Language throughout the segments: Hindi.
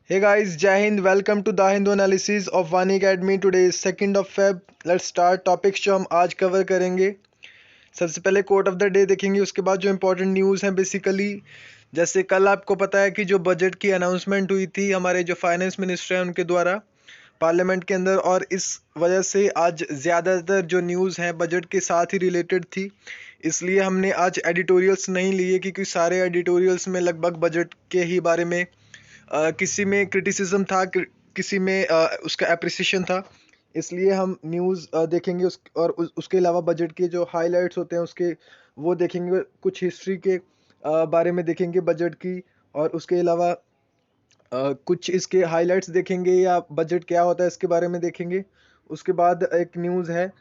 Hey guys, Jai Hind. Welcome to the Hindu analysis of Vani Academy. Today is 2nd of Feb. Let's start topics जो हम आज कवर करेंगे। सबसे पहले कोट ऑफ द डे देखेंगे, उसके बाद जो इम्पोर्टेंट न्यूज़ हैं बेसिकली, जैसे कल आपको पता है कि जो बजट की अनाउंसमेंट हुई थी हमारे जो फाइनेंस मिनिस्टर हैं उनके द्वारा पार्लियामेंट के अंदर, और इस वजह से आज ज़्यादातर जो न्यूज़ हैं बजट के साथ ही रिलेटेड थी। इसलिए हमने आज एडिटोरियल्स नहीं लिए क्योंकि सारे एडिटोरियल्स में लगभग बजट के ही बारे में किसी में क्रिटिसिज्म था, किसी में उसका एप्रिसिएशन था। इसलिए हम न्यूज़ देखेंगे और उसके अलावा बजट के जो हाइलाइट्स होते हैं उसके वो देखेंगे, कुछ हिस्ट्री के बारे में देखेंगे बजट की, और उसके अलावा कुछ इसके हाइलाइट्स देखेंगे या बजट क्या होता है इसके बारे में देखेंगे। उसके बाद एक न्यूज़ है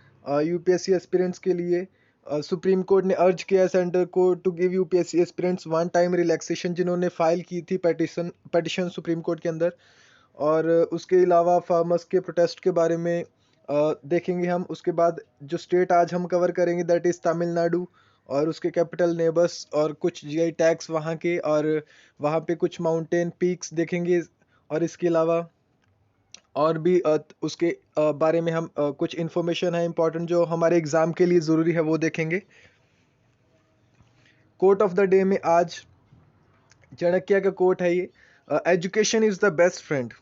यूपीएससी एस्पिरेंट्स के लिए। सुप्रीम कोर्ट ने अर्ज किया सेंटर को to give UPSC aspirants one time relaxation, जिन्होंने फाइल की थी पेटिशन सुप्रीम कोर्ट के अंदर। और उसके अलावा फार्मर्स के प्रोटेस्ट के बारे में देखेंगे हम। उसके बाद जो स्टेट आज हम कवर करेंगे दैट इज़ तमिलनाडु, और उसके कैपिटल नेबर्स और कुछ जीआई टैग्स वहाँ के, और वहाँ पे कुछ माउंटेन पीक्स देखेंगे। और इसके अलावा और भी उसके बारे में हम कुछ इन्फॉर्मेशन है इंपॉर्टेंट जो हमारे एग्ज़ाम के लिए ज़रूरी है वो देखेंगे। कोट ऑफ द डे में आज चाणक्य का कोट है ये, education is the best friend.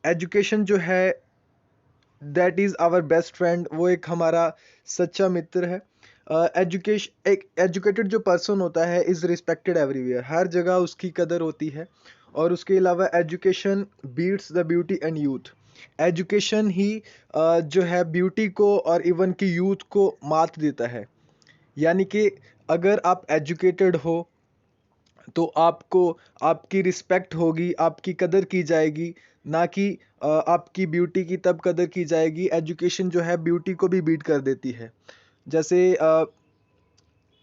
Education जो है that is our best friend, वो एक हमारा सच्चा मित्र है। एजुकेशन, एक एजुकेटेड जो पर्सन होता है इज़ रिस्पेक्टेड एवरीवेयर, हर जगह उसकी कदर होती है। और उसके अलावा education beats the beauty and youth. Education ही जो है ब्यूटी को और इवन की यूथ को मात देता है। यानी कि अगर आप एजुकेटेड हो तो आपको आपकी रिस्पेक्ट होगी, आपकी कदर की जाएगी, ना कि आपकी ब्यूटी की तब कदर की जाएगी। एजुकेशन जो है ब्यूटी को भी बीट कर देती है। जैसे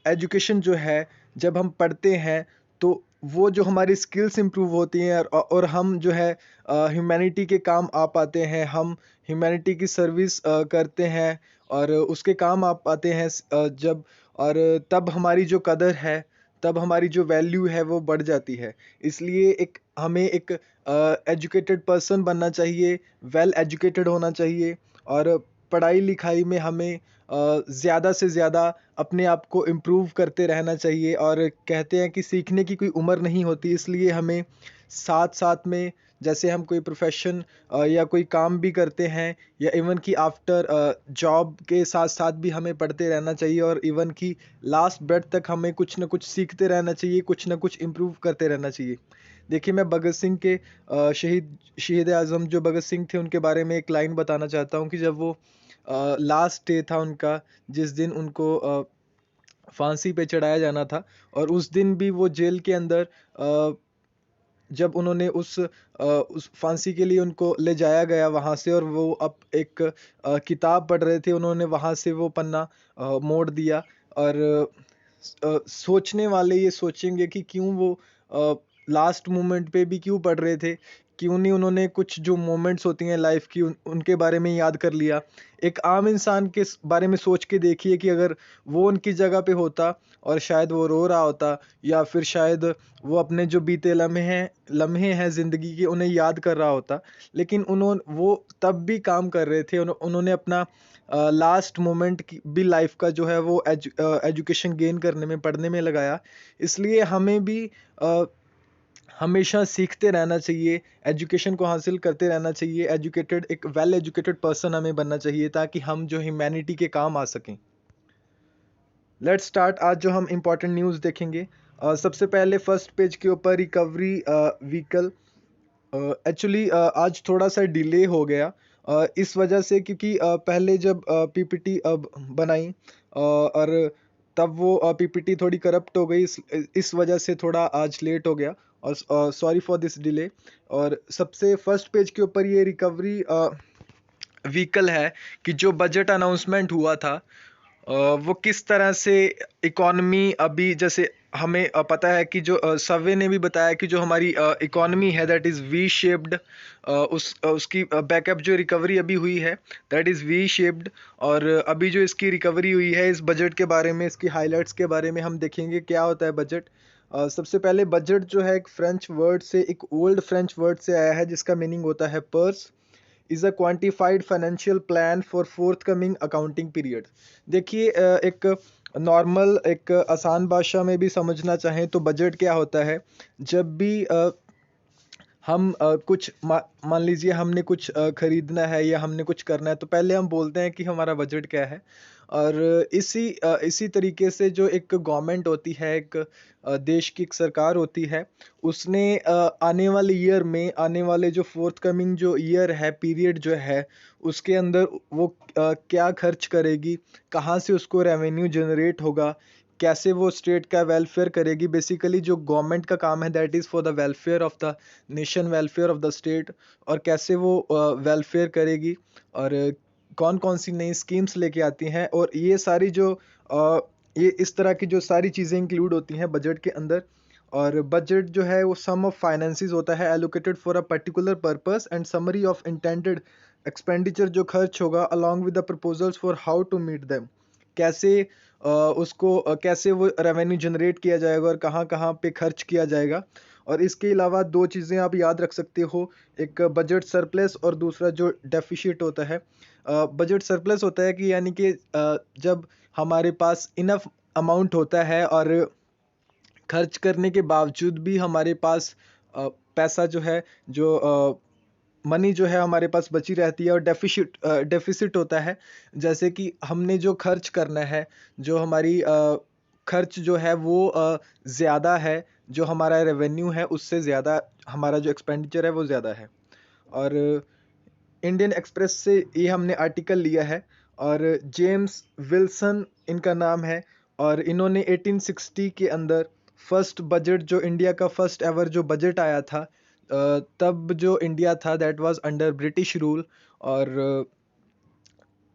एजुकेशन जो है, जब हम पढ़ते हैं तो वो जो हमारी स्किल्स इंप्रूव होती हैं, और हम जो है ह्यूमैनिटी के काम आ पाते हैं, हम ह्यूमैनिटी की सर्विस करते हैं और उसके काम आ पाते हैं जब, और तब हमारी जो कदर है, तब हमारी जो वैल्यू है वो बढ़ जाती है। इसलिए एक हमें एक एजुकेटेड पर्सन बनना चाहिए, वेल एजुकेटेड होना चाहिए, और पढ़ाई लिखाई में हमें ज़्यादा से ज़्यादा अपने आप को इम्प्रूव करते रहना चाहिए। और कहते हैं कि सीखने की कोई उम्र नहीं होती, इसलिए हमें साथ साथ में, जैसे हम कोई प्रोफेशन या कोई काम भी करते हैं, या इवन कि आफ्टर जॉब के साथ साथ भी हमें पढ़ते रहना चाहिए, और इवन कि लास्ट ब्रेथ तक हमें कुछ ना कुछ सीखते रहना चाहिए, कुछ ना कुछ इम्प्रूव करते रहना चाहिए। देखिए, मैं भगत सिंह के शहीद आज़म जो भगत सिंह थे उनके बारे में एक लाइन बताना चाहता हूँ कि जब वो लास्ट डे था उनका, जिस दिन उनको फांसी पे चढ़ाया जाना था, और उस दिन भी वो जेल के अंदर जब उन्होंने उस फांसी के लिए उनको ले जाया गया वहाँ से, और वो अब एक किताब पढ़ रहे थे, उन्होंने वहाँ से वो पन्ना मोड़ दिया। और सोचने वाले ये सोचेंगे कि क्यों वो लास्ट मोमेंट पे भी क्यों पढ़ रहे थे, क्यों नहीं उन्होंने कुछ जो मोमेंट्स होती हैं लाइफ की उनके बारे में याद कर लिया। एक आम इंसान के बारे में सोच के देखिए कि अगर वो उनकी जगह पे होता और शायद वो रो रहा होता, या फिर शायद वो अपने जो बीते लम्हे हैं ज़िंदगी के उन्हें याद कर रहा होता, लेकिन वो तब भी काम कर रहे थे। उन्होंने अपना लास्ट मोमेंट की भी लाइफ का जो है वो एजुकेशन गेन करने में, पढ़ने में लगाया। इसलिए हमें भी हमेशा सीखते रहना चाहिए, एजुकेशन को हासिल करते रहना चाहिए। एक वेल एजुकेटेड पर्सन हमें बनना चाहिए ताकि हम जो ह्यूमैनिटी के काम आ सकें। Let's start. आज जो हम इम्पोर्टेंट न्यूज़ देखेंगे, सबसे पहले फर्स्ट पेज के ऊपर रिकवरी व्हीकल। एक्चुअली आज थोड़ा सा डिले हो गया इस वजह से, क्योंकि पहले जब पीपीटी बनाई और तब वो पीपीटी थोड़ी करप्ट हो गई, इस वजह से थोड़ा आज लेट हो गया, और सॉरी फॉर दिस डिले। और सबसे फर्स्ट पेज के ऊपर ये रिकवरी व्हीकल है कि जो बजट अनाउंसमेंट हुआ था वो किस तरह से इकॉनमी अभी, जैसे हमें पता है कि जो सर्वे ने भी बताया कि जो हमारी इकॉनमी है दैट इज़ वी शेप्ड, उसकी बैकअप जो रिकवरी अभी हुई है दैट इज़ वी शेप्ड। और अभी जो इसकी रिकवरी हुई है, इस बजट के बारे में, इसकी हाइलाइट्स के बारे में हम देखेंगे क्या होता है बजट। सबसे पहले बजट जो है एक फ्रेंच वर्ड से, एक ओल्ड फ्रेंच वर्ड से आया है जिसका मीनिंग होता है purse. Is a quantified financial plan for fourth coming accounting period. देखिए, एक नॉर्मल, एक आसान भाषा में भी समझना चाहें तो बजट क्या होता है। जब भी हम कुछ मान लीजिए हमने कुछ खरीदना है या हमने कुछ करना है, तो पहले हम बोलते हैं कि हमारा बजट क्या है। और इसी तरीके से जो एक गवर्नमेंट होती है, एक देश की एक सरकार होती है, उसने आने वाले ईयर में, आने वाले जो फोर्थ कमिंग जो ईयर है, पीरियड जो है, उसके अंदर वो क्या खर्च करेगी, कहाँ से उसको रेवेन्यू जनरेट होगा, कैसे वो स्टेट का वेलफेयर करेगी। बेसिकली जो गवर्नमेंट का काम है, that is for the welfare of the nation, welfare of the state. और कैसे वो वेलफेयर करेगी, और कौन कौन सी नई स्कीम्स लेके आती हैं, और ये सारी जो ये इस तरह की जो सारी चीज़ें इंक्लूड होती हैं बजट के अंदर। और बजट जो है वो सम ऑफ फाइनेंसेस होता है, allocated for a particular purpose and summary of intended expenditure जो खर्च होगा, along with the proposals for how to meet them. कैसे कैसे वो रेवेन्यू जनरेट किया जाएगा और कहाँ कहाँ पे खर्च किया जाएगा। और इसके अलावा दो चीज़ें आप याद रख सकते हो, एक बजट सरप्लस और दूसरा जो डेफिशिट होता है। बजट सरप्लस होता है कि यानी कि जब हमारे पास इनफ अमाउंट होता है और खर्च करने के बावजूद भी हमारे पास पैसा जो है, जो मनी जो है हमारे पास बची रहती है। और डेफिसिट होता है, जैसे कि हमने जो खर्च करना है, जो हमारी खर्च जो है वो ज़्यादा है, जो हमारा रेवेन्यू है उससे ज़्यादा हमारा जो एक्सपेंडिचर है वो ज़्यादा है। और इंडियन एक्सप्रेस से ये हमने आर्टिकल लिया है। और जेम्स विल्सन इनका नाम है। और इन्होंने 1860 के अंदर फर्स्ट बजट, जो इंडिया का फर्स्ट एवर जो बजट आया था, तब जो इंडिया था that was under British rule. और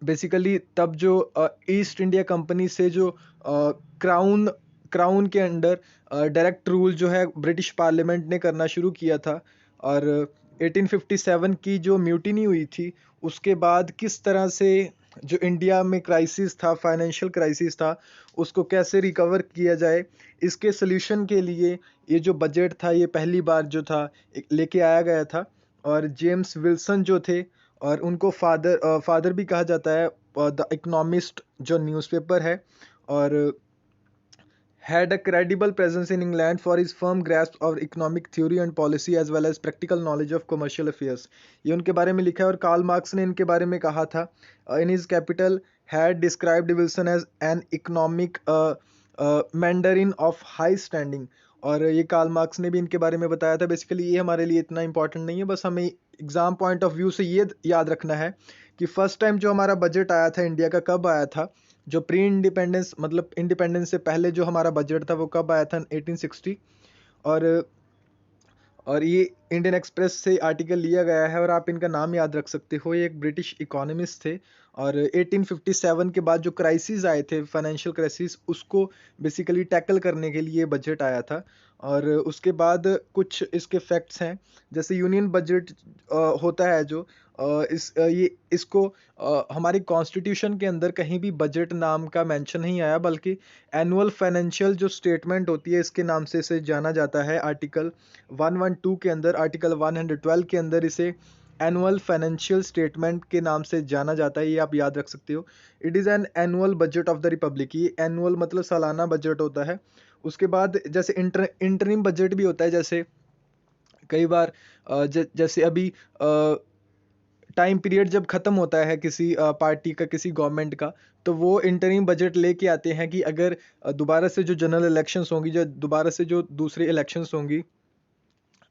बेसिकली तब जो ईस्ट इंडिया कंपनी से जो क्राउन क्राउन के अंडर डायरेक्ट रूल जो है ब्रिटिश पार्लियामेंट ने करना शुरू किया था। और 1857 की जो म्यूटिनी हुई थी, उसके बाद किस तरह से जो इंडिया में क्राइसिस था, फाइनेंशियल क्राइसिस था, उसको कैसे रिकवर किया जाए, इसके सल्यूशन के लिए ये जो बजट था ये पहली बार जो था लेके आया गया था। और जेम्स विल्सन जो थे, और उनको फादर भी कहा जाता है, द इकोनॉमिस्ट जो न्यूज़पेपर है। और had a credible presence in England for his firm grasp of economic theory and policy as well as practical knowledge of commercial affairs। ये उनके बारे में लिखा है। और कार्ल मार्क्स ने इनके बारे में कहा था, in his capital had described Wilson as an economic mandarin of high standing। और ये कार्ल मार्क्स ने भी इनके बारे में बताया था। बेसिकली ये हमारे लिए इतना इंपॉर्टेंट नहीं है, बस हमें एग्जाम पॉइंट ऑफ व्यू से ये याद रखना है कि फर्स्ट टाइम जो हमारा बजट आया था इंडिया का, कब आया था। जो प्री इंडिपेंडेंस, मतलब इंडिपेंडेंस से पहले जो हमारा बजट था वो कब आया था, 1860। और ये इंडियन एक्सप्रेस से आर्टिकल लिया गया है। और आप इनका नाम याद रख सकते हो, ये एक ब्रिटिश इकोनॉमिस्ट थे। और 1857 के बाद जो क्राइसिस आए थे, फाइनेंशियल क्राइसिस, उसको बेसिकली टैकल करने के लिए बजट आया था। और उसके बाद कुछ इसके फैक्ट्स हैं, जैसे यूनियन बजट होता है जो ये इसको हमारी कॉन्स्टिट्यूशन के अंदर कहीं भी बजट नाम का मेंशन नहीं आया, बल्कि एनुअल फाइनेंशियल जो स्टेटमेंट होती है इसके नाम से इसे जाना जाता है। आर्टिकल 112 के अंदर, आर्टिकल 112 के अंदर इसे एनुअल फाइनेंशियल स्टेटमेंट के नाम से जाना जाता है, ये आप याद रख सकते हो। It is an annual budget of the Republic. ये एनुअल मतलब सालाना बजट होता है। उसके बाद जैसे इंटरिम बजट भी होता है, जैसे कई बार जैसे अभी टाइम पीरियड जब ख़त्म होता है किसी पार्टी का, किसी गवर्नमेंट का, तो वो इंटरिम बजट लेके आते हैं कि अगर दोबारा से जो जनरल इलेक्शंस होंगी, जो दोबारा से जो दूसरी इलेक्शंस होंगी,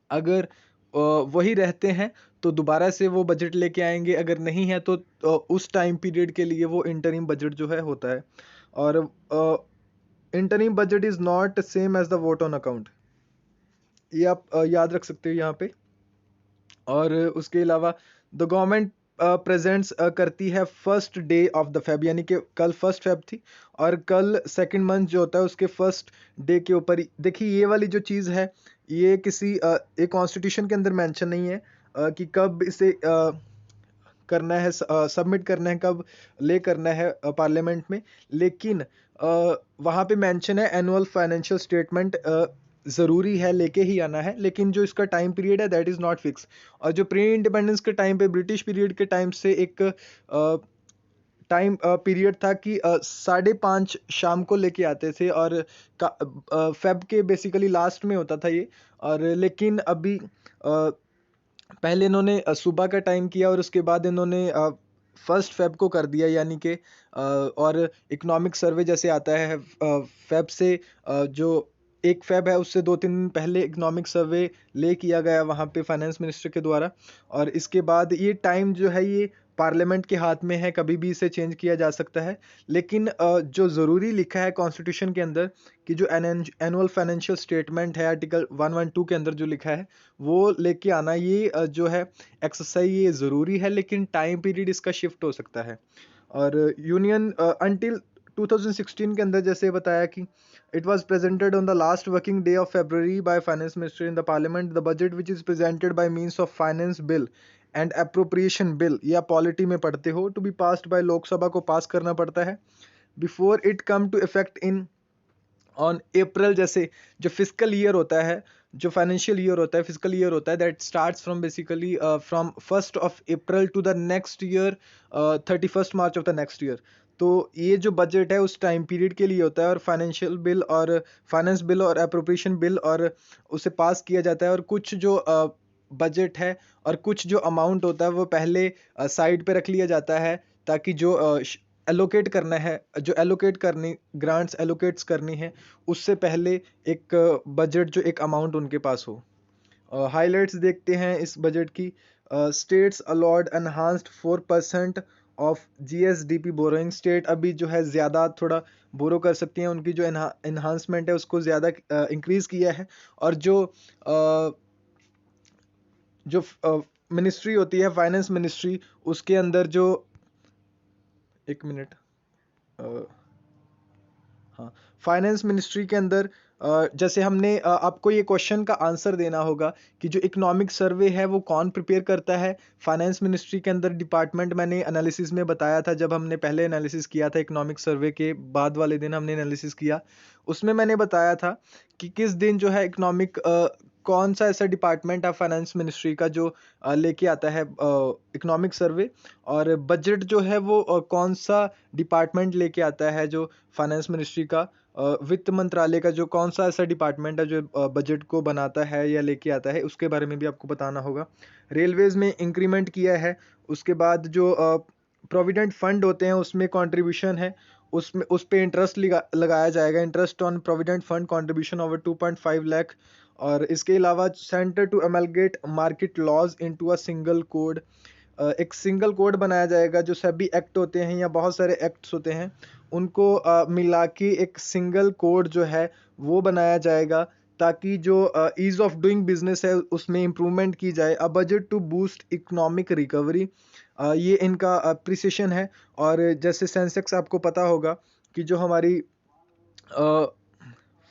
अगर वही रहते हैं तो दोबारा से वो बजट लेके आएंगे, अगर नहीं है तो उस टाइम पीरियड के लिए वो इंटरिम बजट जो है होता है। और interim budget is not same as the vote on account, ये आप याद रख सकते हो यहाँ पे। और उसके अलावा द गवर्नमेंट प्रेजेंट्स करती है first day of the Feb, यानी कि कल फर्स्ट फेब थी और कल सेकंड मंथ जो होता है उसके फर्स्ट डे के ऊपर देखिए ये वाली जो चीज़ है, ये किसी एक कॉन्स्टिट्यूशन के अंदर मेंशन नहीं है कि कब इसे करना है, सबमिट करना है, कब ले करना है पार्लियामेंट में। लेकिन वहाँ पे मेंशन है एनुअल फाइनेंशियल स्टेटमेंट ज़रूरी है, लेके ही आना है, लेकिन जो इसका टाइम पीरियड है दैट इज़ नॉट फिक्स। और जो प्री इंडिपेंडेंस के टाइम पे, ब्रिटिश पीरियड के टाइम से एक टाइम पीरियड था कि 5:30 शाम को लेके आते थे, और फेब के बेसिकली लास्ट में होता था ये। और लेकिन अभी पहले इन्होंने सुबह का टाइम किया, और उसके बाद इन्होंने 1 फेब को कर दिया, यानी कि और इकोनॉमिक सर्वे जैसे आता है फेब से, जो 1 फेब है उससे 2-3 दिन पहले इकोनॉमिक सर्वे ले किया गया वहाँ पे फाइनेंस मिनिस्टर के द्वारा। और इसके बाद ये टाइम जो है ये पार्लियामेंट के हाथ में है, कभी भी इसे चेंज किया जा सकता है। लेकिन जो ज़रूरी लिखा है कॉन्स्टिट्यूशन के अंदर कि जो एनुअल फाइनेंशियल स्टेटमेंट है आर्टिकल 112 के अंदर जो लिखा है वो लेके आना, ये जो है एक्सरसाइज, ये ज़रूरी है, लेकिन टाइम पीरियड इसका शिफ्ट हो सकता है। और यूनियन अंटिल 2016 के अंदर जैसे बताया कि it was presented on the last working day of February by finance minister in the parliament, the budget which is presented by means of finance bill and appropriation bill, या पॉलिटी में पढ़ते हो, to be passed by Lok Sabha को पास करना पड़ता है before it come to effect in on April. जैसे जो फिजिकल ईयर होता है, जो फाइनेंशियल ईयर होता है, फिजिकल ईयर होता है, that starts from basically from 1 April to the next year 31 March of the next year. तो ये जो बजट है उस टाइम पीरियड के लिए होता है, और फाइनेंशियल बिल और फाइनेंस बिल और अप्रोप्रिएशन बिल, और उसे पास किया जाता है। और कुछ जो बजट है और कुछ जो अमाउंट होता है वो पहले साइड पे रख लिया जाता है, ताकि जो एलोकेट करना है, जो एलोकेट करनी, ग्रांट्स एलोकेट्स करनी है, उससे पहले एक बजट, जो एक अमाउंट उनके पास हो। हाइलाइट्स देखते हैं इस बजट की। States allowed enhanced 4% of GSDP borrowing. State अभी जो है ज़्यादा थोड़ा बोरो कर सकती हैं, उनकी जो एनहांसमेंट है उसको ज़्यादा इंक्रीज़ किया है। और जो मिनिस्ट्री होती है फाइनेंस मिनिस्ट्री, उसके अंदर जो, एक मिनट, हाँ, फाइनेंस मिनिस्ट्री के अंदर जैसे हमने आपको ये क्वेश्चन का आंसर देना होगा कि जो इकोनॉमिक सर्वे है वो कौन प्रिपेयर करता है। फाइनेंस मिनिस्ट्री के अंदर डिपार्टमेंट मैंने एनालिसिस में बताया था, जब हमने पहले एनालिसिस किया था इकोनॉमिक सर्वे के बाद वाले दिन हमने एनालिसिस किया, उसमें मैंने बताया था कि किस दिन जो है इकोनॉमिक कौन सा ऐसा डिपार्टमेंट है फाइनेंस मिनिस्ट्री का जो लेके आता है इकोनॉमिक सर्वे, और बजट जो है वो कौन सा डिपार्टमेंट लेके आता है, जो फाइनेंस मिनिस्ट्री का वित्त मंत्रालय का जो कौन सा ऐसा डिपार्टमेंट है जो बजट को बनाता है या लेके आता है, उसके बारे में भी आपको बताना होगा। रेलवेज में इंक्रीमेंट किया है। उसके बाद जो प्रोविडेंट फंड होते हैं उसमें कंट्रीब्यूशन है, उसमें उस पे इंटरेस्ट लगाया जाएगा, interest on provident fund contribution over 2.5 lakh. और इसके अलावा centre to amalgamate market laws into a single code, एक सिंगल कोड बनाया जाएगा। जो सभी एक्ट होते हैं या बहुत सारे एक्ट्स होते हैं उनको मिला के एक सिंगल कोड जो है वो बनाया जाएगा, ताकि जो ईज ऑफ डूइंग बिजनेस है उसमें इम्प्रूवमेंट की जाए। A budget to boost economic recovery, ये इनका अप्रिसिएशन है। और जैसे सेंसेक्स आपको पता होगा कि जो हमारी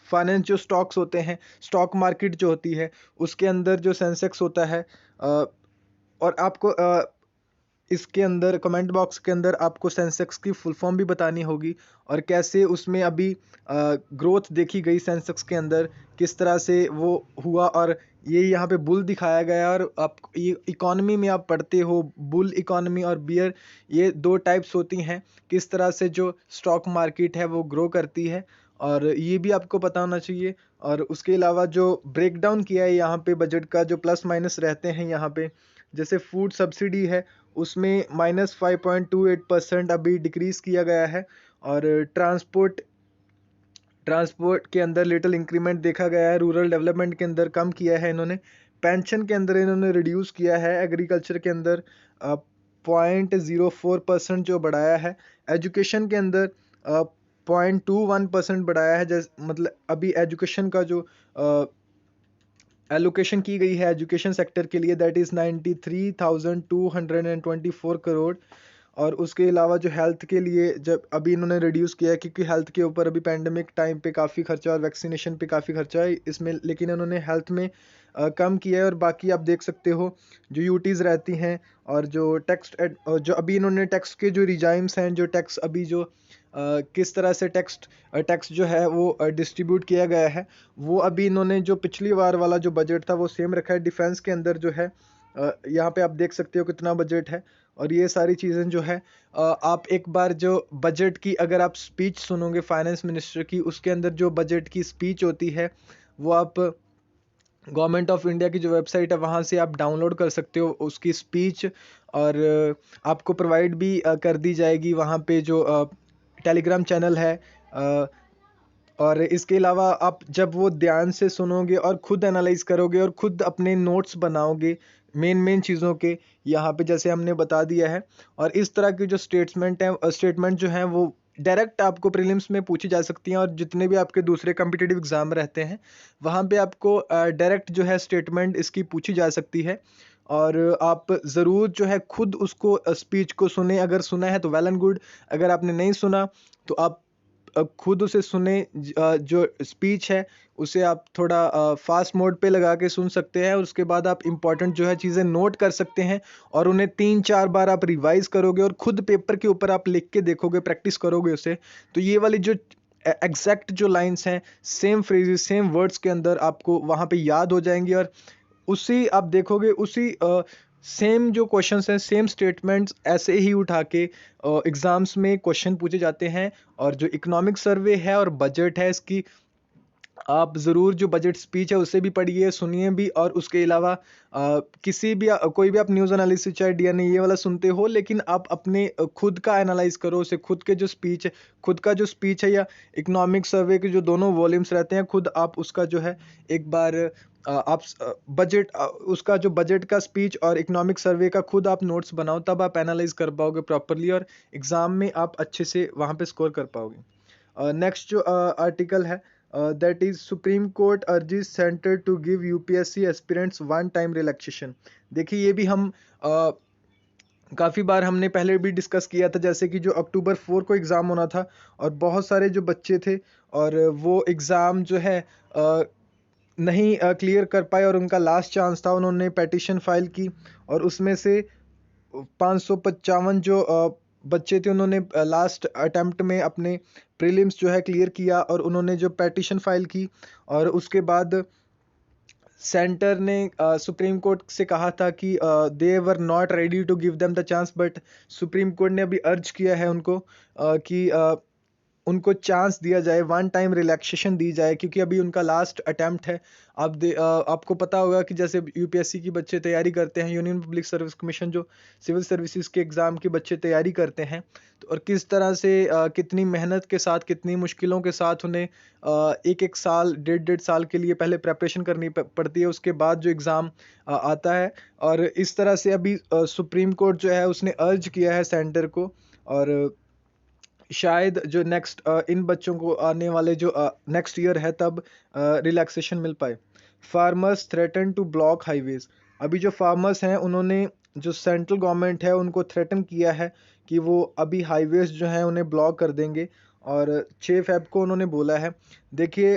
फाइनेंस, जो स्टॉक्स होते हैं, स्टॉक मार्केट जो होती है उसके अंदर जो सेंसेक्स होता है, और आपको इसके अंदर कमेंट बॉक्स के अंदर आपको सेंसेक्स की फुल फॉर्म भी बतानी होगी, और कैसे उसमें अभी ग्रोथ देखी गई सेंसेक्स के अंदर, किस तरह से वो हुआ। और ये यहाँ पे बुल दिखाया गया है। और आप ये इकोनॉमी में आप पढ़ते हो, बुल इकोनॉमी और बियर, ये 2 टाइप्स होती हैं, किस तरह से जो स्टॉक मार्केट है वो ग्रो करती है, और ये भी आपको पता होना चाहिए। और उसके अलावा जो ब्रेक डाउन किया है यहाँ पे बजट का, जो प्लस माइनस रहते हैं यहाँ पे, जैसे फूड सब्सिडी है उसमें -5.28% अभी डिक्रीज़ किया गया है। और ट्रांसपोर्ट के अंदर लिटिल इंक्रीमेंट देखा गया है। रूरल डेवलपमेंट के अंदर कम किया है इन्होंने। पेंशन के अंदर इन्होंने रिड्यूस किया है। एग्रीकल्चर के अंदर 0.04% जो बढ़ाया है। एजुकेशन के अंदर 0.21% बढ़ाया है। जैसे मतलब अभी एजुकेशन का जो एलोकेशन की गई है एजुकेशन सेक्टर के लिए, दैट इज़ 93,224 करोड़। और उसके अलावा जो हेल्थ के लिए जब अभी इन्होंने रिड्यूस किया है, क्योंकि हेल्थ के ऊपर अभी पैंडमिक टाइम पे काफ़ी खर्चा और वैक्सीनेशन पे काफ़ी खर्चा है इसमें, लेकिन इन्होंने हेल्थ में कम किया है। और बाकी आप देख सकते हो जो यूटीज़ रहती हैं, और जो टैक्स जो अभी इन्होंने टैक्स के जो रिजाइम्स हैं, जो टैक्स अभी जो किस तरह से टैक्स जो है वो डिस्ट्रीब्यूट किया गया है, वो अभी इन्होंने जो पिछली बार वाला जो बजट था वो सेम रखा है। डिफेंस के अंदर जो है यहाँ पे आप देख सकते हो कितना बजट है, और ये सारी चीज़ें जो है आप एक बार जो बजट की अगर आप स्पीच सुनोगे फाइनेंस मिनिस्टर की, उसके अंदर जो बजट की स्पीच होती है वो आप गवर्नमेंट ऑफ इंडिया की जो वेबसाइट है वहाँ से आप डाउनलोड कर सकते हो उसकी स्पीच, और आपको प्रोवाइड भी कर दी जाएगी वहाँ पे जो टेलीग्राम चैनल है। अ, और इसके अलावा आप जब वो ध्यान से सुनोगे और खुद एनालाइज करोगे और खुद अपने नोट्स बनाओगे मेन मेन चीज़ों के, यहाँ पे जैसे हमने बता दिया है। और इस तरह की जो स्टेटमेंट जो हैं वो डायरेक्ट आपको प्रीलिम्स में पूछी जा सकती हैं, और जितने भी आपके दूसरे कम्पिटिटिव एग्जाम रहते हैं वहाँ पे आपको डायरेक्ट जो है स्टेटमेंट इसकी पूछी जा सकती है। और आप ज़रूर जो है खुद उसको स्पीच को सुने, अगर सुना है तो वेल एंड गुड, अगर आपने नहीं सुना तो आप खुद उसे सुने। जो स्पीच है उसे आप थोड़ा फास्ट मोड पे लगा के सुन सकते हैं, और उसके बाद आप इंपॉर्टेंट जो है चीज़ें नोट कर सकते हैं, और उन्हें 3-4 बार आप रिवाइज करोगे और खुद पेपर के ऊपर आप लिख के देखोगे, प्रैक्टिस करोगे उसे, तो ये वाली जो एग्जैक्ट जो लाइंस हैं सेम फ्रेजेस सेम वर्ड्स के अंदर आपको वहाँ पे याद हो जाएंगी। और उसी आप देखोगे उसी सेम जो क्वेश्चंस हैं सेम स्टेटमेंट्स ऐसे ही उठा के एग्जाम्स में क्वेश्चन पूछे जाते हैं। और जो इकोनॉमिक सर्वे है और बजट है इसकी, आप ज़रूर जो बजट स्पीच है उसे भी पढ़िए, सुनिए भी, और उसके अलावा किसी भी कोई भी आप न्यूज़ एनालिसिस चाहे डीएनए ये वाला सुनते हो, लेकिन आप अपने खुद का एनालाइज करो उसे, खुद के जो स्पीच है, खुद का जो स्पीच है या इकोनॉमिक सर्वे के जो दोनों वॉल्यूम्स रहते हैं, खुद आप उसका जो है एक बार उसका जो बजट का स्पीच और इकोनॉमिक सर्वे का खुद आप नोट्स बनाओ, तब आप एनालाइज कर पाओगे प्रॉपरली, और एग्ज़ाम में आप अच्छे से वहाँ पे स्कोर कर पाओगे। नेक्स्ट जो आर्टिकल है, that is Supreme Court urges center to give UPSC aspirants one time relaxation। देखिए ये भी हम काफ़ी बार हमने पहले भी डिस्कस किया था, जैसे कि जो अक्टूबर 4 को एग्ज़ाम होना था और बहुत सारे जो बच्चे थे और वो एग्ज़ाम जो है नहीं क्लियर कर पाए, और उनका लास्ट चांस था, उन्होंने पेटिशन फाइल की, और उसमें से 555 जो बच्चे थे उन्होंने लास्ट अटेम्प्ट में अपने प्रीलिम्स जो है क्लियर किया, और उन्होंने जो पेटिशन फाइल की, और उसके बाद सेंटर ने सुप्रीम कोर्ट से कहा था कि they were not ready to give them the chance, but Supreme court ने अभी अर्ज किया है उनको कि उनको चांस दिया जाए, वन टाइम रिलैक्सेशन दी जाए, क्योंकि अभी उनका लास्ट अटेम्प्ट है। आपको पता होगा कि जैसे यूपीएससी की बच्चे तैयारी करते हैं, यूनियन पब्लिक सर्विस कमीशन जो सिविल सर्विसेज के एग्ज़ाम के बच्चे तैयारी करते हैं, तो और किस तरह से कितनी मेहनत के साथ, कितनी मुश्किलों के साथ उन्हें एक एक साल, डेढ़ डेढ़ साल के लिए पहले प्रेपरेशन करनी पड़ती है, उसके बाद जो एग्ज़ाम आता है। और इस तरह से अभी सुप्रीम कोर्ट जो है उसने अर्ज किया है सेंटर को, और शायद जो नेक्स्ट इन बच्चों को आने वाले जो नेक्स्ट ईयर है तब रिलैक्सेशन मिल पाए। Farmers threaten to block highways. अभी जो फार्मर्स हैं उन्होंने, जो सेंट्रल गवर्नमेंट है उनको थ्रेटन किया है कि वो अभी हाईवेज जो हैं उन्हें ब्लॉक कर देंगे, और 6 फेब को उन्होंने बोला है। देखिए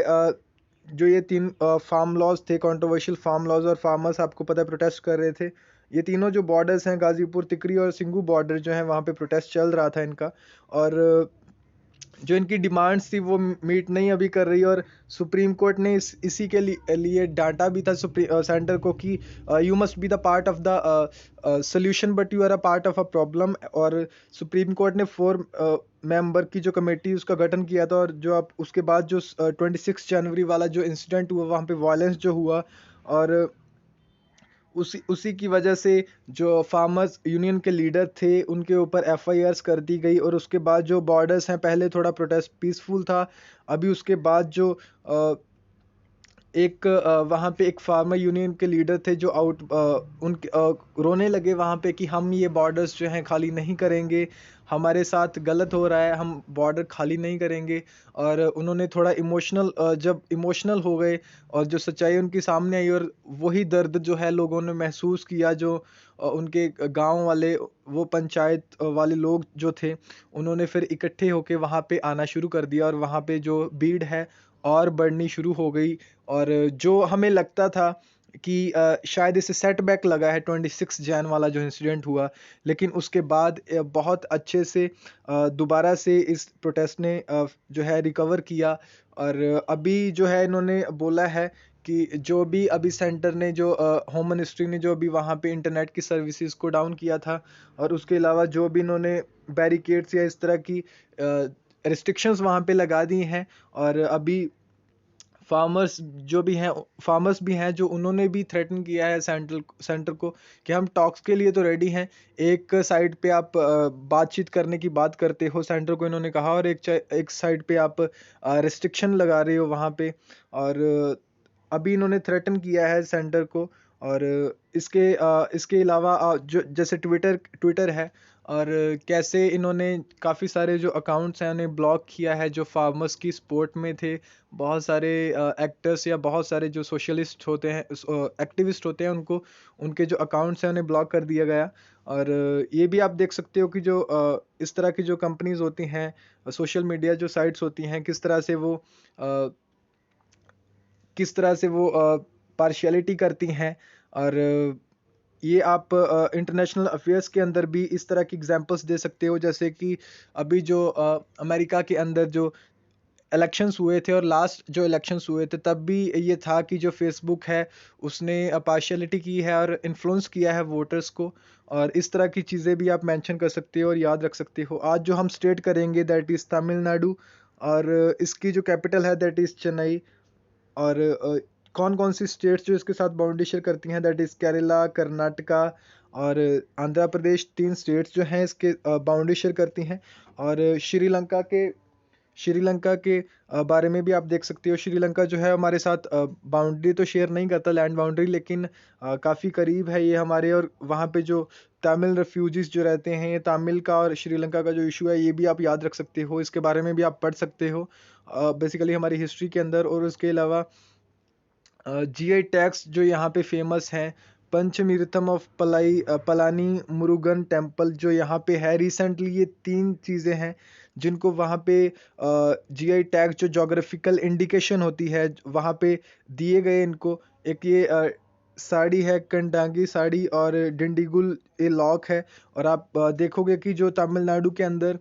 जो ये 3 फार्म लॉज थे, कंट्रोवर्शियल फार्म लॉज, और फार्मर्स आपको पता है प्रोटेस्ट कर रहे थे, ये तीनों जो बॉर्डर्स हैं गाजीपुर, तिकरी और सिंगू बॉर्डर जो है वहाँ पे प्रोटेस्ट चल रहा था इनका, और जो इनकी डिमांड्स थी वो मीट नहीं अभी कर रही, और सुप्रीम कोर्ट ने इसी के लिए डांटा भी था सेंटर को कि you must be the part of the solution but you are a part of a problem. और सुप्रीम कोर्ट ने 4 मेंबर की जो कमेटी उसका गठन किया था, और जो आप उसके बाद जो 26 जनवरी वाला जो इंसिडेंट हुआ वहाँ पे वायलेंस जो हुआ, और उसी की वजह से जो फार्मर्स यूनियन के लीडर थे उनके ऊपर एफआईआर्स कर दी गई, और उसके बाद जो बॉर्डर्स हैं, पहले थोड़ा प्रोटेस्ट पीसफुल था, अभी उसके बाद जो एक वहाँ पे एक फार्मर यूनियन के लीडर थे जो उनके रोने लगे वहाँ पे कि हम ये बॉर्डर्स जो हैं खाली नहीं करेंगे, हमारे साथ गलत हो रहा है, हम बॉर्डर खाली नहीं करेंगे। और उन्होंने थोड़ा जब इमोशनल हो गए, और जो सच्चाई उनके सामने आई, और वही दर्द जो है लोगों ने महसूस किया, जो उनके गांव वाले, वो पंचायत वाले लोग जो थे, उन्होंने फिर इकट्ठे होके वहाँ पे आना शुरू कर दिया, और वहाँ पे जो भीड़ है और बढ़नी शुरू हो गई। और जो हमें लगता था कि शायद इसे सेटबैक लगा है 26 जैन वाला जो इंसिडेंट हुआ, लेकिन उसके बाद बहुत अच्छे से दोबारा से इस प्रोटेस्ट ने जो है रिकवर किया। और अभी जो है इन्होंने बोला है कि जो भी अभी सेंटर ने जो होम मिनिस्ट्री ने जो अभी वहाँ पे इंटरनेट की सर्विसेज को डाउन किया था, और उसके अलावा जो भी इन्होंने बैरिकेड्स या इस तरह की रिस्ट्रिक्शंस वहाँ पे लगा दी हैं। और अभी फार्मर्स जो भी हैं फार्मर्स भी हैं जो उन्होंने भी थ्रेटन किया है सेंटर को कि हम टॉक्स के लिए तो रेडी हैं। एक साइड पे आप बातचीत करने की बात करते हो, सेंटर को इन्होंने कहा, और एक साइड पे आप रिस्ट्रिक्शन लगा रहे हो वहाँ पे। और अभी इन्होंने थ्रेटन किया है सेंटर को। और इसके अलावा जो जैसे ट्विटर ट्विटर है, और कैसे इन्होंने काफ़ी सारे जो अकाउंट्स हैं उन्हें ब्लॉक किया है जो फार्मर्स की सपोर्ट में थे। बहुत सारे एक्टर्स या बहुत सारे जो सोशलिस्ट होते हैं, एक्टिविस्ट होते हैं, उनको उनके जो अकाउंट्स हैं उन्हें ब्लॉक कर दिया गया। और ये भी आप देख सकते हो कि जो इस तरह की जो कंपनीज होती हैं, सोशल मीडिया जो साइट्स होती हैं, किस तरह से वो पार्शियलिटी करती हैं। और ये आप इंटरनेशनल अफेयर्स के अंदर भी इस तरह की एग्जांपल्स दे सकते हो, जैसे कि अभी जो अमेरिका के अंदर जो इलेक्शंस हुए थे, और लास्ट जो इलेक्शंस हुए थे तब भी ये था कि जो फेसबुक है उसने पार्शियलिटी की है और इन्फ्लुएंस किया है वोटर्स को। और इस तरह की चीज़ें भी आप मेंशन कर सकते हो और याद रख सकते हो। आज जो हम स्टेट करेंगे दैट इज़ तमिलनाडु, और इसकी जो कैपिटल है दैट इज़ चेन्नई। और कौन कौन सी स्टेट्स जो इसके साथ बाउंड्री शेयर करती हैं दैट इज़ केरला, कर्नाटका और आंध्र प्रदेश। 3 स्टेट्स जो हैं इसके बाउंड्री शेयर करती हैं। और श्रीलंका के बारे में भी आप देख सकते हो। श्रीलंका जो है हमारे साथ बाउंड्री तो शेयर नहीं करता, लैंड बाउंड्री, लेकिन काफ़ी करीब है ये हमारे। और वहाँ पे जो तमिल रेफ्यूजीज जो रहते हैं, ये तमिल का और श्रीलंका का जो इशू है ये भी आप याद रख सकते हो, इसके बारे में भी आप पढ़ सकते हो बेसिकली हमारी हिस्ट्री के अंदर। और उसके अलावा जीआई टैग्स जो यहाँ पे फेमस हैं, पंचमीर्थम ऑफ पलानी मुरुगन टेम्पल जो यहाँ पे है रिसेंटली। ये 3 चीज़ें हैं जिनको वहाँ पे जीआई टैग जो जोग्राफिकल इंडिकेशन होती है वहाँ पे दिए गए इनको। एक ये साड़ी है, कंडांगी साड़ी, और डिंडीगुल ये लॉक है। और आप देखोगे कि जो तमिलनाडु के अंदर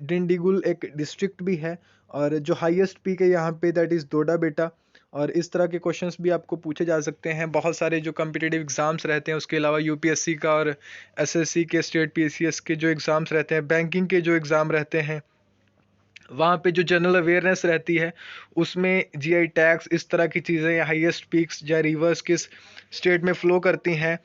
डिंडीगुल एक डिस्ट्रिक्ट भी है, और जो हाईएस्ट पीक है यहाँ पे दैट इज़ डोडा बेटा। और इस तरह के क्वेश्चंस भी आपको पूछे जा सकते हैं बहुत सारे जो कम्पिटिटिव एग्जाम्स रहते हैं। उसके अलावा यूपीएससी का और एसएससी के, स्टेट पीसीएस के जो एग्ज़ाम्स रहते हैं, बैंकिंग के जो एग्ज़ाम रहते हैं, वहाँ पे जो जनरल अवेयरनेस रहती है उसमें जीआई टैग्स, इस तरह की चीज़ें, या हाईएस्ट पीक्स या रिवर्स किस स्टेट में फ़्लो करती हैं,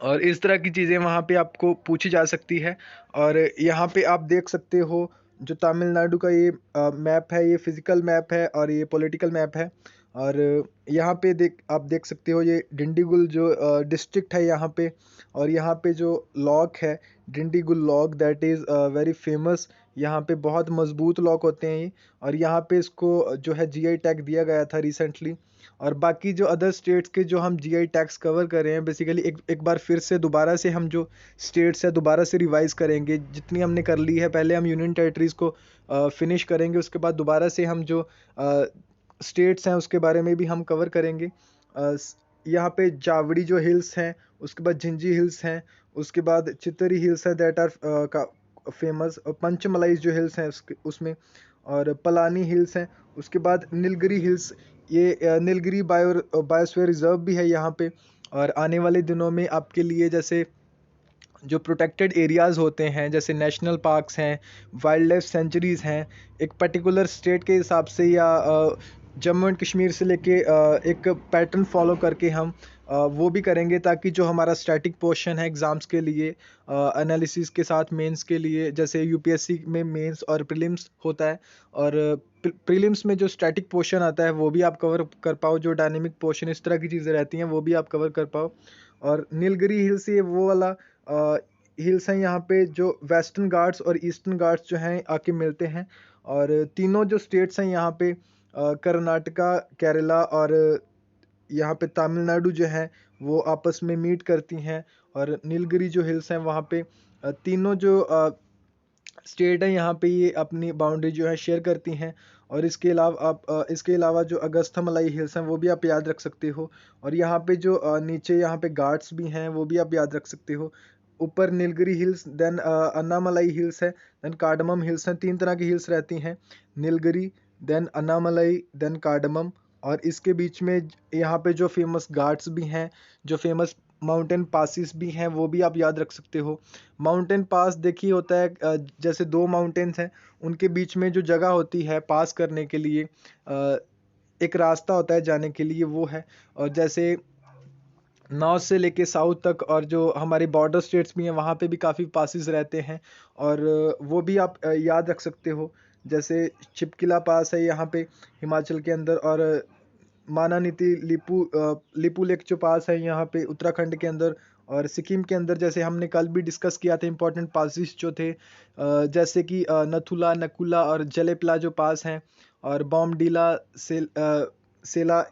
और इस तरह की चीज़ें वहाँ पे आपको पूछी जा सकती है। और यहाँ पे आप देख सकते हो जो तमिलनाडु का ये मैप है, ये फिजिकल मैप है और ये पॉलिटिकल मैप है। और यहाँ पे आप देख सकते हो ये डिंडीगुल जो डिस्ट्रिक्ट है यहाँ पे। और यहाँ पे जो लॉक है, Dindigul lock, that is very famous. यहाँ पे बहुत मजबूत लॉक होते हैं ये। और यहाँ पे इसको जो है जीआई टैग दिया गया था रिसेंटली। और बाकी जो अदर स्टेट्स के जो हम जीआई टैग्स कवर कर रहे हैं, बेसिकली एक बार फिर से दोबारा से हम जो स्टेट्स है दोबारा से रिवाइज करेंगे। जितनी हमने कर ली है, पहले हम यूनियन टेरिटरीज़ को फिनिश करेंगे, उसके बाद दोबारा से हम जो स्टेट्स हैं उसके बारे में भी हम कवर करेंगे। यहाँ पे जावड़ी जो हिल्स हैं, उसके बाद झिंजी हिल्स हैं, उसके बाद चित्तरी हिल्स हैं दैट आर फेमस। पंचमलाई जो हिल्स हैं उसमें, और पलानी हिल्स हैं। उसके बाद नीलगिरी हिल्स, ये नीलगिरी बायोस्फीयर रिजर्व भी है यहाँ पे। और आने वाले दिनों में आपके लिए जैसे जो प्रोटेक्टेड एरियाज़ होते हैं, जैसे नेशनल पार्क्स हैं, वाइल्ड लाइफ सेंचुरीज़ हैं, एक पर्टिकुलर स्टेट के हिसाब से, या जम्मू एंड कश्मीर से लेके एक पैटर्न फॉलो करके हम वो भी करेंगे, ताकि जो हमारा स्टैटिक पोर्शन है एग्ज़ाम्स के लिए, एनालिसिस के साथ मेंस के लिए, जैसे यूपीएससी में मेंस और प्रीलिम्स होता है, और प्रीलिम्स में जो स्टैटिक पोर्शन आता है वो भी आप कवर कर पाओ, जो डायनेमिक पोर्शन, इस तरह की चीज़ें रहती हैं वो भी आप कवर कर पाओ। और नीलगिरी हिल्स ये वो वाला हिल्स हैं यहाँ पे जो वेस्टर्न घाट्स और ईस्टर्न घाट्स जो हैं आके मिलते हैं। और तीनों जो स्टेट्स हैं यहाँ पे कर्नाटका, केरला और यहाँ पे तमिलनाडु जो है वो आपस में मीट करती हैं। और नीलगिरी जो हिल्स हैं वहाँ पे तीनों जो स्टेट है यहाँ पे ये अपनी बाउंड्री जो है शेयर करती हैं। और इसके अलावा जो अगस्थमलाई हिल्स हैं वो भी आप याद रख सकते हो। और यहाँ पे जो नीचे यहाँ पे घाट्स भी हैं वो भी आप याद रख सकते हो। ऊपर Nilgiri hills, then Annamalai hills है, देन कार्डमम हिल्स हैं। 3 तरह की हिल्स रहती हैं, Nilgiri, then Annamalai, then cardamom. और इसके बीच में यहाँ पे जो फेमस घाट्स भी हैं, जो फेमस माउंटेन पासिस भी हैं, वो भी आप याद रख सकते हो। माउंटेन पास देखिए होता है जैसे 2 माउंटेन्स हैं, उनके बीच में जो जगह होती है पास करने के लिए, एक रास्ता होता है जाने के लिए, वो है। और जैसे नॉर्थ से लेके साउथ तक और जो हमारे बॉर्डर स्टेट्स भी हैं वहाँ पे भी काफ़ी पासिस रहते हैं, और वो भी आप याद रख सकते हो। जैसे चिपकिला पास है यहाँ पे हिमाचल के अंदर, और मानानीती लिपू लेक जो पास है यहाँ पे उत्तराखंड के अंदर। और सिक्किम के अंदर जैसे हमने कल भी डिस्कस किया था, इंपॉर्टेंट पासिस जो थे, जैसे कि नथुला, नकुला और जलेपला जो पास हैं, और बॉमडीला, सेला,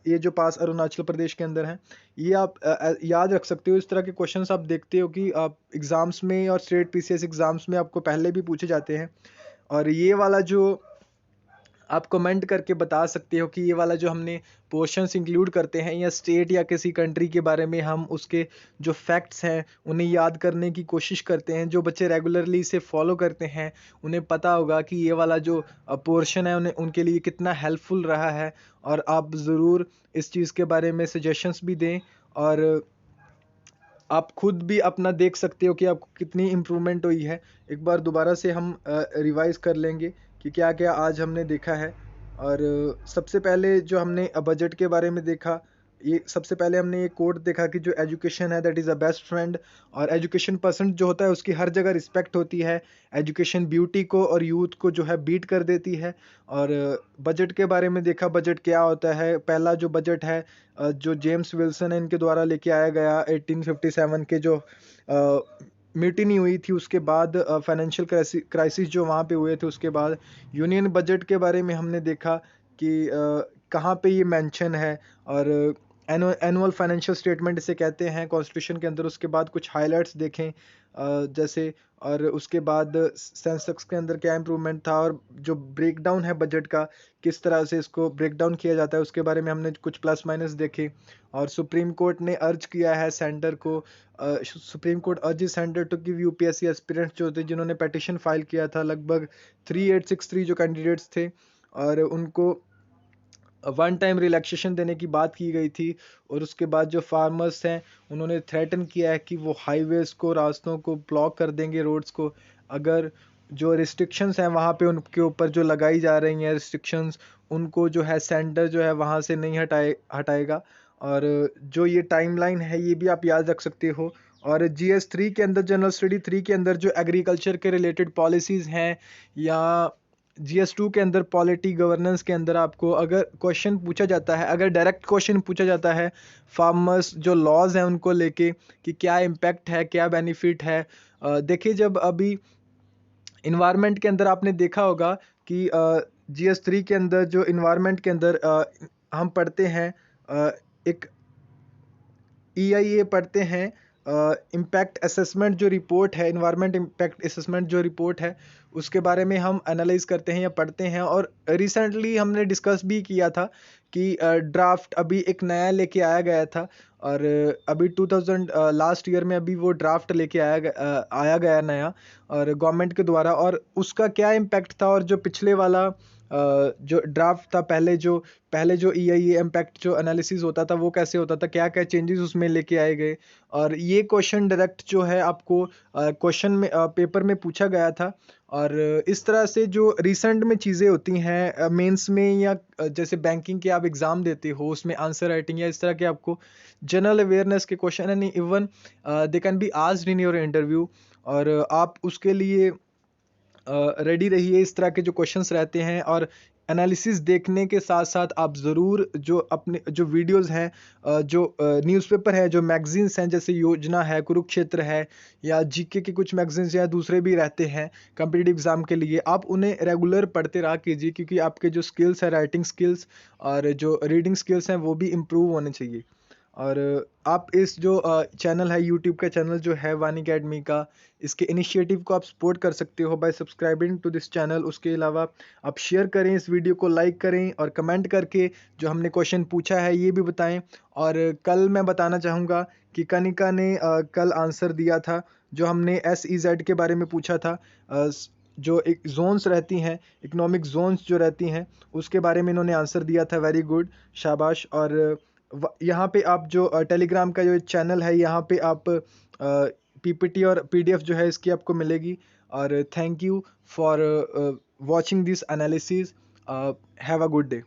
ये जो पास अरुणाचल प्रदेश के अंदर हैं, ये आप याद रख सकते हो। इस तरह के क्वेश्चंस आप देखते हो कि आप एग्जाम्स में और स्टेट पीसीएस एग्जाम्स में आपको पहले भी पूछे जाते हैं। और ये वाला जो आप कमेंट करके बता सकते हो कि ये वाला जो हमने पोर्शंस इंक्लूड करते हैं, या स्टेट या किसी कंट्री के बारे में हम उसके जो फैक्ट्स हैं उन्हें याद करने की कोशिश करते हैं। जो बच्चे रेगुलरली इसे फॉलो करते हैं उन्हें पता होगा कि ये वाला जो पोर्शन है उन्हें उनके लिए कितना हेल्पफुल रहा है। और आप ज़रूर इस चीज़ के बारे में सजेशंस भी दें, और आप खुद भी अपना देख सकते हो कि आपको कितनी इम्प्रूवमेंट हुई है। एक बार दोबारा से हम रिवाइज कर लेंगे कि क्या क्या आज हमने देखा है। और सबसे पहले जो हमने बजट के बारे में देखा, ये सबसे पहले हमने ये कोट देखा कि जो एजुकेशन है that is a best friend. और एजुकेशन पर्सन जो होता है उसकी हर जगह रिस्पेक्ट होती है। एजुकेशन ब्यूटी को और यूथ को जो है बीट कर देती है। और बजट के बारे में देखा, बजट क्या होता है। पहला जो बजट है जो जेम्स विल्सन है इनके द्वारा लेके आया गया 1857 के जो म्यूटिनी हुई थी उसके बाद, फाइनेंशियल क्राइसिस जो वहाँ पे हुए थे उसके बाद। यूनियन बजट के बारे में हमने देखा कि कहाँ पे ये मेंशन है। और एनुअल फाइनेंशियल स्टेटमेंट इसे कहते हैं कॉन्स्टिट्यूशन के अंदर। उसके बाद कुछ हाइलाइट्स देखें जैसे, और उसके बाद सेंसेक्स के अंदर क्या इंप्रूवमेंट था, और जो ब्रेकडाउन है बजट का किस तरह से इसको ब्रेक डाउन किया जाता है उसके बारे में हमने कुछ प्लस माइनस देखे। और सुप्रीम कोर्ट ने अर्ज किया है सेंटर को, supreme court urge centre to give UPSC aspirants जो थे जिन्होंने पिटीशन फाइल किया था, लगभग 3863 जो कैंडिडेट्स थे, और उनको वन टाइम रिलैक्सेशन देने की बात की गई थी। और उसके बाद जो फार्मर्स हैं उन्होंने थ्रेटन किया है कि वो हाईवेज़ को, रास्तों को ब्लॉक कर देंगे, रोड्स को, अगर जो रिस्ट्रिक्शंस हैं वहाँ पे उनके ऊपर जो लगाई जा रही हैं रिस्ट्रिक्शंस, उनको जो है सेंटर जो है वहाँ से नहीं हटाएगा। और जो ये टाइमलाइन है ये भी आप याद रख सकते हो। और GS3 के अंदर, जनरल स्टडी 3 के अंदर जो एग्रीकल्चर के रिलेटेड पॉलिसीज़ हैं, या GS2 के अंदर पॉलिटी गवर्नेंस के अंदर आपको अगर क्वेश्चन पूछा जाता है, अगर डायरेक्ट क्वेश्चन पूछा जाता है फार्मर्स जो लॉज हैं उनको लेके कि क्या इम्पैक्ट है, क्या बेनिफिट है। देखिए जब अभी इन्वायरमेंट के अंदर आपने देखा होगा कि GS3 के अंदर जो इन्वायरमेंट के अंदर हम पढ़ते हैं एक EIA पढ़ते हैं, इम्पैक्ट असेसमेंट जो रिपोर्ट है, इन्वायरमेंट इम्पैक्ट असेसमेंट जो रिपोर्ट है उसके बारे में हम एनालाइज करते हैं या पढ़ते हैं। और रिसेंटली हमने डिस्कस भी किया था कि ड्राफ्ट अभी एक नया लेके आया गया था। और अभी 2000 लास्ट ईयर में अभी वो ड्राफ्ट लेके आया गया नया, और गवर्नमेंट के द्वारा। और उसका क्या इम्पैक्ट था, और जो पिछले वाला जो ड्राफ्ट था, पहले जो EIA इम्पैक्ट जो एनालिसिस होता था वो कैसे होता था, क्या क्या चेंजेस उसमें लेके आए गए। और ये क्वेश्चन डायरेक्ट जो है आपको क्वेश्चन में पेपर में पूछा गया था। और इस तरह से जो रिसेंट में चीज़ें होती हैं मेंस में, या जैसे बैंकिंग के आप एग्ज़ाम देते हो उसमें आंसर राइटिंग या इस तरह के आपको जनरल अवेयरनेस के question, and even they can be asked in your interview. और आप उसके लिए रेडी रहिए। इस तरह के जो क्वेश्चंस रहते हैं, और एनालिसिस देखने के साथ साथ आप ज़रूर जो अपने जो वीडियोस हैं, जो न्यूज़पेपर है, जो मैगजीन्स हैं, जैसे योजना है, कुरुक्षेत्र है, या जीके के कुछ मैगजीन्स या दूसरे भी रहते हैं कम्पिटिटिव एग्ज़ाम के लिए, आप उन्हें रेगुलर पढ़ते रहा कीजिए, क्योंकि आपके जो स्किल्स है, राइटिंग स्किल्स और जो रीडिंग स्किल्स हैं वो भी इम्प्रूव होने चाहिए। और आप इस जो चैनल है, यूट्यूब का चैनल जो है वानी अकेडमी का, इसके इनिशिएटिव को आप सपोर्ट कर सकते हो by subscribing to this channel. उसके अलावा आप शेयर करें, इस वीडियो को लाइक करें और कमेंट करके जो हमने क्वेश्चन पूछा है ये भी बताएं। और कल मैं बताना चाहूँगा कि कनिका ने कल आंसर दिया था जो हमने SEZ के बारे में पूछा था। जो एक जोन्स रहती हैं, इकोनॉमिक जोन्स जो रहती हैं, उसके बारे में इन्होंने आंसर दिया था। वेरी गुड, शाबाश। और यहाँ पे आप जो टेलीग्राम का जो चैनल है, यहाँ पे आप PPT और PDF जो है इसकी आपको मिलेगी। और thank you for watching this analysis. Have a good day.